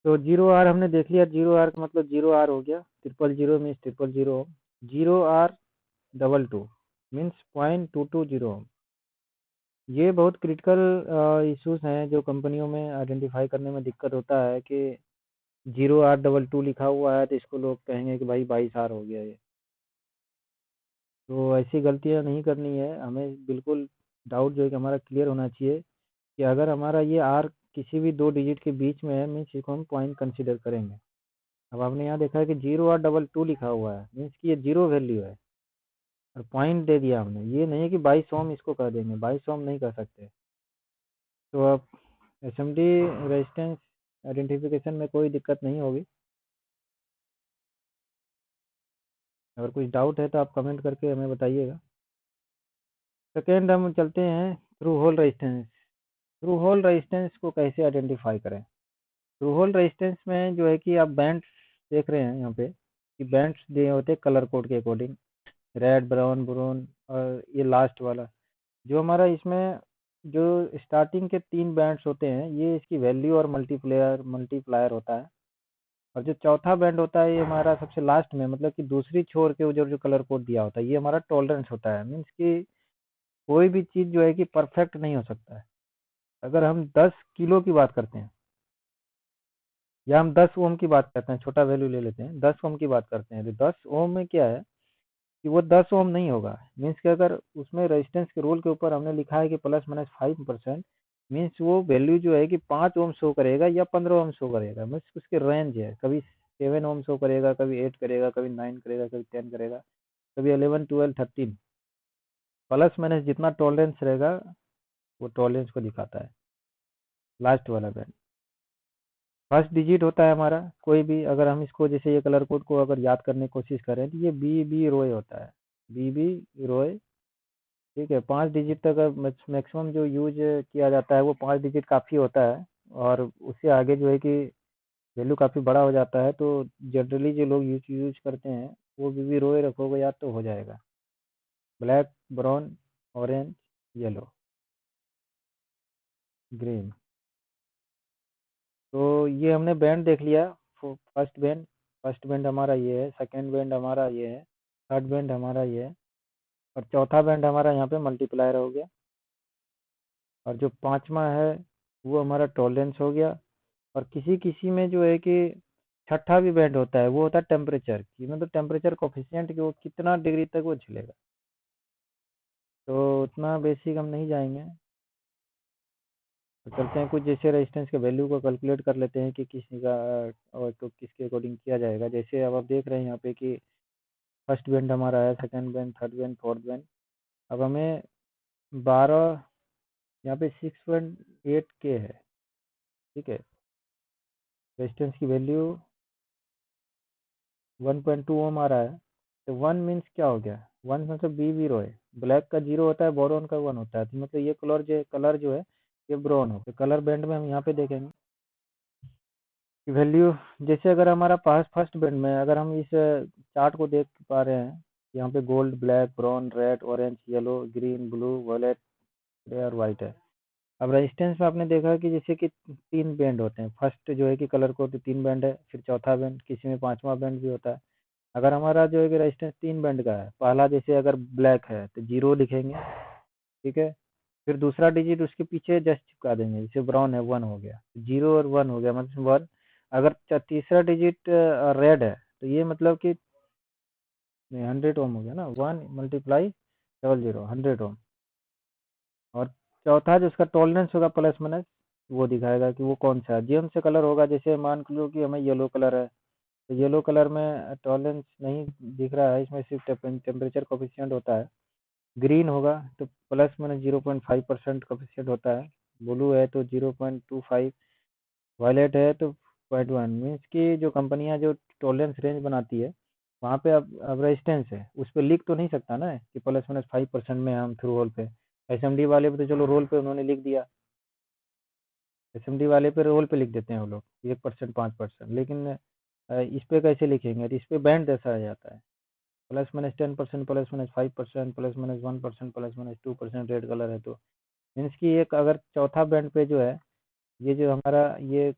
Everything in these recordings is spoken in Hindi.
तो 0R हमने देख लिया, 0R का मतलब 0R हो गया, 000 मीन्स 000 ओम, 0R22 मीन्स 0.220 ओम। ये बहुत क्रिटिकल इश्यूज हैं जो कंपनियों में आइडेंटिफाई करने में दिक्कत होता है कि 0R22 लिखा हुआ है तो इसको लोग कहेंगे कि भाई 22R हो गया ये। तो ऐसी गलतियाँ नहीं करनी है हमें, बिल्कुल डाउट जो है कि हमारा क्लियर होना चाहिए कि अगर हमारा ये आर किसी भी 2 डिजिट के बीच में है मीन्स इसको हम पॉइंट कंसिडर करेंगे। अब आपने यहाँ देखा है कि 0R22 लिखा हुआ है मीन्स कि ये 0 वैल्यू है और पॉइंट दे दिया हमने। ये नहीं है कि 22 ओम इसको कर देंगे, 22 ओम नहीं कर सकते। तो अब एसएमडी रेजिस्टेंस आइडेंटिफिकेशन में कोई दिक्कत नहीं होगी। अगर कुछ डाउट है तो आप कमेंट करके हमें बताइएगा। सेकेंड हम चलते हैं through hole resistance. Through hole resistance को कैसे आइडेंटिफाई करें? थ्रू होल रेजिस्टेंस में जो है कि आप बैंड्स देख रहे हैं यहाँ पे कि बैंड्स दिए होते हैं कलर कोड के अकॉर्डिंग, रेड, ब्राउन, ब्राउन और ये लास्ट वाला जो हमारा इसमें जो स्टार्टिंग के 3 बैंड्स होते हैं ये इसकी वैल्यू और मल्टीप्लायर होता है। और जो चौथा बैंड होता है ये हमारा सबसे लास्ट में, मतलब कि दूसरी छोर के जो जो कलर कोड दिया होता है ये हमारा टॉलरेंस होता है। मीन्स कि कोई भी चीज़ जो है कि परफेक्ट नहीं हो सकता है। अगर हम 10 किलो की बात करते हैं या हम 10 ओम की बात करते हैं, छोटा वैल्यू ले लेते हैं, 10 ओम की बात करते हैं, तो 10 ओम में क्या है कि वो 10 ओम नहीं होगा। मीन्स कि अगर उसमें रेजिस्टेंस के रोल के ऊपर हमने लिखा है कि ±5%, मीन्स वो वैल्यू जो है कि 5 ओम शो करेगा या 15 ओम शो करेगा। मीन्स उसके रेंज है, कभी 7 ओम शो करेगा, कभी 8 करेगा, कभी 9 करेगा, कभी 10 करेगा, कभी 11, 12, 13। प्लस माइनस जितना टॉलरेंस रहेगा वो टॉलरेंस को दिखाता है। लास्ट वाला बैंड फर्स्ट डिजिट होता है हमारा कोई भी। अगर हम इसको जैसे ये कलर कोड को अगर याद करने की कोशिश करें तो ये बी रोय होता है, बी रोय। ठीक है, 5 डिजिट तक मैक्सिमम जो यूज किया जाता है वो 5 डिजिट काफ़ी होता है। और उससे आगे जो है कि वैल्यू काफ़ी बड़ा हो जाता है, तो जनरली जो लोग यूज यूज करते हैं वो बी रोय रखोगे याद तो हो जाएगा। Black, brown, orange, yellow, green. तो ये हमने बैंड देख लिया। फर्स्ट बैंड हमारा ये है, सेकंड बैंड हमारा ये है, थर्ड बैंड हमारा ये है और चौथा बैंड हमारा यहाँ पे मल्टीप्लायर हो गया। और जो पांचवा है वो हमारा टॉलरेंस हो गया। और किसी किसी में जो है कि छठा भी बैंड होता है, वो होता है टेम्परेचर की, मतलब टेम्परेचर कोफिशिएंट कि वो कितना डिग्री तक वो झेलेगा। तो उतना बेसिक हम नहीं जाएंगे। तो चलते हैं कुछ जैसे रेजिस्टेंस के वैल्यू को कैलकुलेट कर लेते हैं कि किसी का और तो किसके अकॉर्डिंग किया जाएगा। जैसे अब आप देख रहे हैं यहाँ पे कि फर्स्ट बैंड हमारा है, second band, third band, fourth band. अब हमें 12, यहाँ पे 6.8 के है। ठीक है, रेजिस्टेंस की वैल्यू 1.2 ओम आ रहा है। तो 1 मीन्स क्या हो गया, 1 मतलब बी रो है। ब्लैक का 0 होता है, बोरोन का 1 होता है, तो मतलब ये कलर जो है ये ब्राउन हो। तो कलर बैंड में हम यहाँ पे देखेंगे कि वैल्यू, जैसे अगर हमारा पास फर्स्ट बैंड में अगर हम इस चार्ट को देख पा रहे हैं, यहाँ पे gold, black, brown, red, orange, yellow, green, blue, violet, grey और वाइट है। अब रेजिस्टेंस में आपने देखा कि जैसे कि 3 बैंड होते हैं। फर्स्ट जो है कि कलर कोड 3 बैंड है, फिर चौथा बैंड, किसी में 5वां बैंड भी होता है। अगर हमारा जो है कि रेजिस्टेंस 3 बैंड का है, पहला जैसे अगर ब्लैक है तो 0 लिखेंगे। ठीक है, फिर दूसरा डिजिट उसके पीछे जस्ट चिपका देंगे, जैसे ब्राउन है 1 हो गया, 0 और 1 हो गया मतलब 1। अगर तीसरा डिजिट रेड है तो ये मतलब कि 100 ओम हो गया ना, 1 मल्टीप्लाई 00, 100 ओम। और चौथा जो उसका टॉलरेंस होगा प्लस माइनस, वो दिखाएगा कि वो कौन सा है। जेम से कलर होगा, जैसे मान लो कि हमें येलो कलर है तो येलो कलर में टॉलरेंस नहीं दिख रहा है, इसमें सिर्फ टेम्परेचर कोफिशिएंट होता है। ग्रीन होगा तो प्लस माइनस 0.5% कोफिशिएंट होता है। ब्लू है तो 0.25, वायलेट है तो 0.1। मीन्स कि जो कंपनियां जो टॉलरेंस रेंज बनाती है वहाँ पे अब रेजिस्टेंस है उस पर लिख तो नहीं सकता ना कि ±5% में हम थ्रू होल पे। एसएमडी वाले पे तो चलो रोल पे उन्होंने लिख दिया, एसएमडी वाले पे रोल पे लिख देते हैं वो लोग 1%, 5%। लेकिन इस पे कैसे लिखेंगे? तो इस पे बैंड जैसा आ जाता है, ±10%, ±5%, ±1%, ±2%। रेड कलर है तो मीन्स कि एक अगर चौथा बैंड पे जो है, ये जो हमारा ये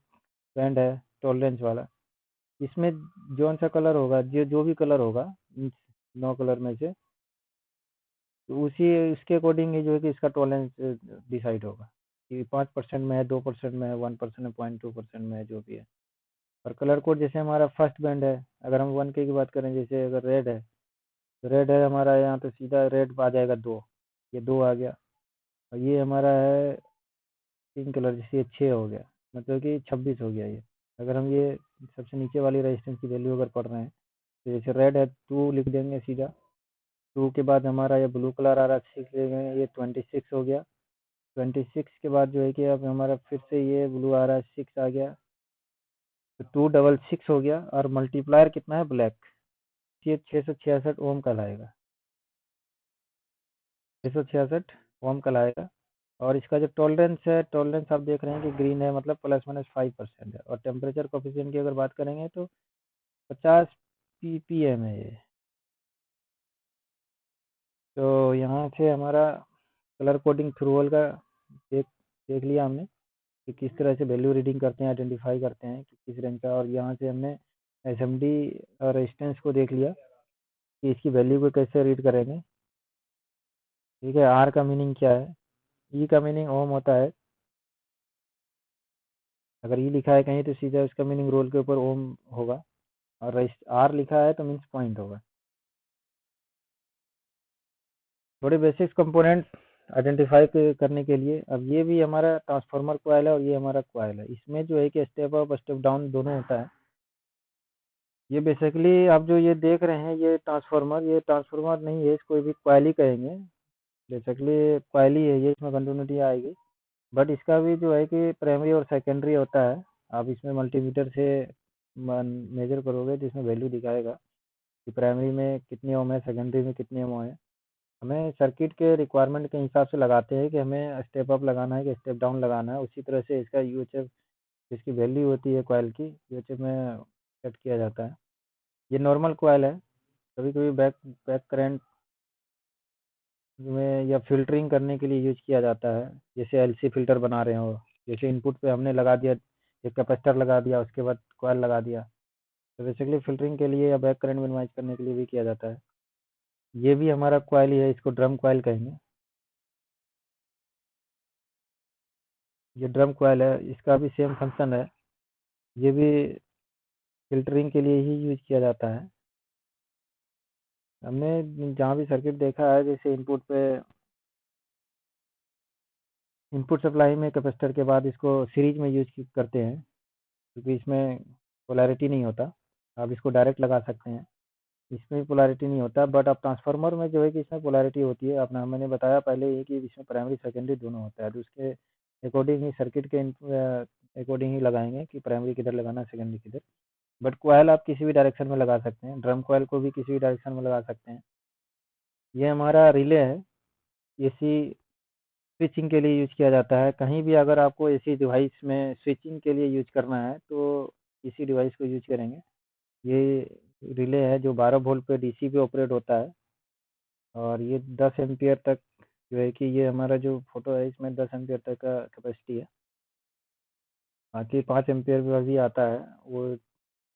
बैंड है टॉलरेंस वाला। इसमें जौन सा कलर होगा, जो भी कलर होगा 9 कलर में से, तो उसी उसके अकॉर्डिंग ही जो है कि इसका टॉलरेंस डिसाइड होगा कि 5% में है, 2% में है, 1% में, 0.2% में है, जो भी है। और कलर कोड जैसे हमारा फर्स्ट बैंड है, अगर हम 1K की बात करें, जैसे अगर रेड है तो रेड है हमारा यहाँ पे सीधा रेड आ जाएगा 2, ये 2 आ गया। और ये हमारा है पिंक कलर, जैसे ये 6 हो गया, मतलब कि 26 हो गया ये। अगर हम ये सबसे नीचे वाली रेजिस्टेंस की वैल्यू अगर पढ़ रहे हैं, तो जैसे रेड है 2 लिख देंगे सीधा। 2 के बाद हमारा ये ब्लू कलर आ रहा है 6 ले गए, ये 26 हो गया। 26 के बाद जो है कि अब हमारा फिर से ये ब्लू आ रहा है 6 आ गया, तो 266 हो गया। और मल्टीप्लायर कितना है ब्लैक, ये 666 ओम का लाएगा, 666 ओम का लाएगा। और इसका जो टॉलरेंस है, टॉलरेंस आप देख रहे हैं कि ग्रीन है, मतलब ±5% है। और टेम्परेचर कोफिशिएंट की अगर बात करेंगे तो 50 ppm है ये। तो यहाँ से हमारा कलर कोडिंग थ्रू होल का देख देख लिया हमने कि किस तरह से वैल्यू रीडिंग करते हैं, आइडेंटिफाई करते हैं कि किस रैंक का। और यहाँ से हमने एसएमडी और रेजिस्टेंस को देख लिया कि इसकी वैल्यू को कैसे रीड करेंगे। ठीक है, आर का मीनिंग क्या है, ई का मीनिंग ओम होता है। अगर ई लिखा है कहीं तो सीधा उसका मीनिंग रोल के ऊपर ओम होगा, और आर लिखा है तो मीन्स पॉइंट होगा। थोड़े बेसिक्स कंपोनेंट आइडेंटिफाई करने के लिए, अब ये भी हमारा ट्रांसफार्मर कॉइल है और ये हमारा कॉइल है। इसमें जो है कि स्टेप अप स्टेप डाउन दोनों होता है। ये बेसिकली आप जो ये देख रहे हैं ये ट्रांसफार्मर नहीं है, इसको भी कॉइल ही कहेंगे। बेसिकली कॉइल ही है ये, इसमें कंटिन्यूटी आएगी। बट इसका भी जो है कि प्राइमरी और सेकेंडरी होता है। आप इसमें मल्टीमीटर से मेजर करोगे तो इसमें वैल्यू दिखाएगा कि प्राइमरी में कितनी ओम है, सेकेंडरी में कितनी ओम है। हमें सर्किट के रिक्वायरमेंट के हिसाब से लगाते हैं कि हमें स्टेप अप लगाना है कि स्टेप डाउन लगाना है। उसी तरह से इसका यूएचएफ, जिसकी वैल्यू होती है कॉइल की, यूएचएफ में सेट किया जाता है। ये नॉर्मल कॉइल है। कभी कभी बैक बैक करंट में या फिल्टरिंग करने के लिए यूज किया जाता है, जैसे एलसी फिल्टर बना रहे हो। जैसे इनपुट पे हमने लगा दिया, एक कैपेसिटर लगा दिया, उसके बाद कॉइल लगा दिया, तो बेसिकली फिल्टरिंग के लिए या बैक करंट मिनिमाइज करने के लिए भी किया जाता है। ये भी हमारा कॉइल ही है, इसको ड्रम कॉइल कहेंगे। ये ड्रम कॉइल है, इसका भी सेम फंक्शन है। ये भी फिल्टरिंग के लिए ही यूज किया जाता है। हमने जहाँ भी सर्किट देखा है, जैसे इनपुट सप्लाई में कैपेसिटर के बाद इसको सीरीज में यूज करते हैं, क्योंकि इसमें पोलैरिटी नहीं होता। आप इसको डायरेक्ट लगा सकते हैं, इसमें भी पोलैरिटी नहीं होता। बट अब ट्रांसफार्मर में जो है कि इसमें पोलैरिटी होती है। अपना मैंने बताया पहले ही कि इसमें प्राइमरी सेकेंडरी दोनों होता है, तो उसके अकॉर्डिंग ही सर्किट के अकॉर्डिंग ही लगाएंगे कि प्राइमरी किधर लगाना, सेकेंडरी किधर। बट कोयल आप किसी भी डायरेक्शन में लगा सकते हैं, ड्रम कोयल को भी किसी भी डायरेक्शन में लगा सकते हैं। ये हमारा रिले है, एसी स्विचिंग के लिए यूज किया जाता है। कहीं भी अगर आपको एसी डिवाइस में स्विचिंग के लिए यूज करना है तो इसी डिवाइस को यूज करेंगे। ये रिले है जो 12 वोल्ट पे डीसी पे ऑपरेट होता है, और ये 10 एम्पियर तक जो है कि ये हमारा जो फोटो है इसमें 10 एम्पियर तक का कैपेसिटी है। बाकी 5 एम्पियर का भी आता है, वो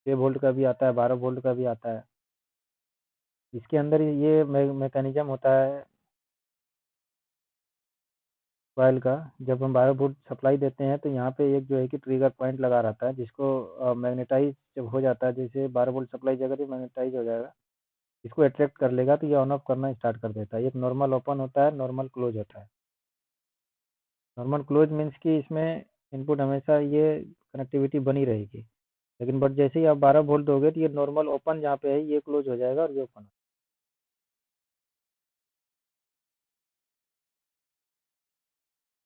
6 वोल्ट का भी आता है, 12 वोल्ट का भी आता है। इसके अंदर ये मैकेनिज्म होता है कॉइल का। जब हम 12 वोल्ट सप्लाई देते हैं तो यहाँ पे एक जो है कि ट्रिगर पॉइंट लगा रहता है, जिसको मैग्नेटाइज जब हो जाता है, जैसे 12 वोल्ट सप्लाई जगह तो मैग्नेटाइज हो जाएगा, इसको अट्रैक्ट कर लेगा तो ये ऑन ऑफ करना स्टार्ट कर देता है। एक नॉर्मल ओपन होता है, नॉर्मल क्लोज होता है। नॉर्मल क्लोज मीन्स कि इसमें इनपुट हमेशा ये कनेक्टिविटी बनी रहेगी। लेकिन बट जैसे ही आप 12 वोल्ट दोगे तो ये नॉर्मल ओपन जहाँ पे है ये क्लोज हो जाएगा और ये ओपन।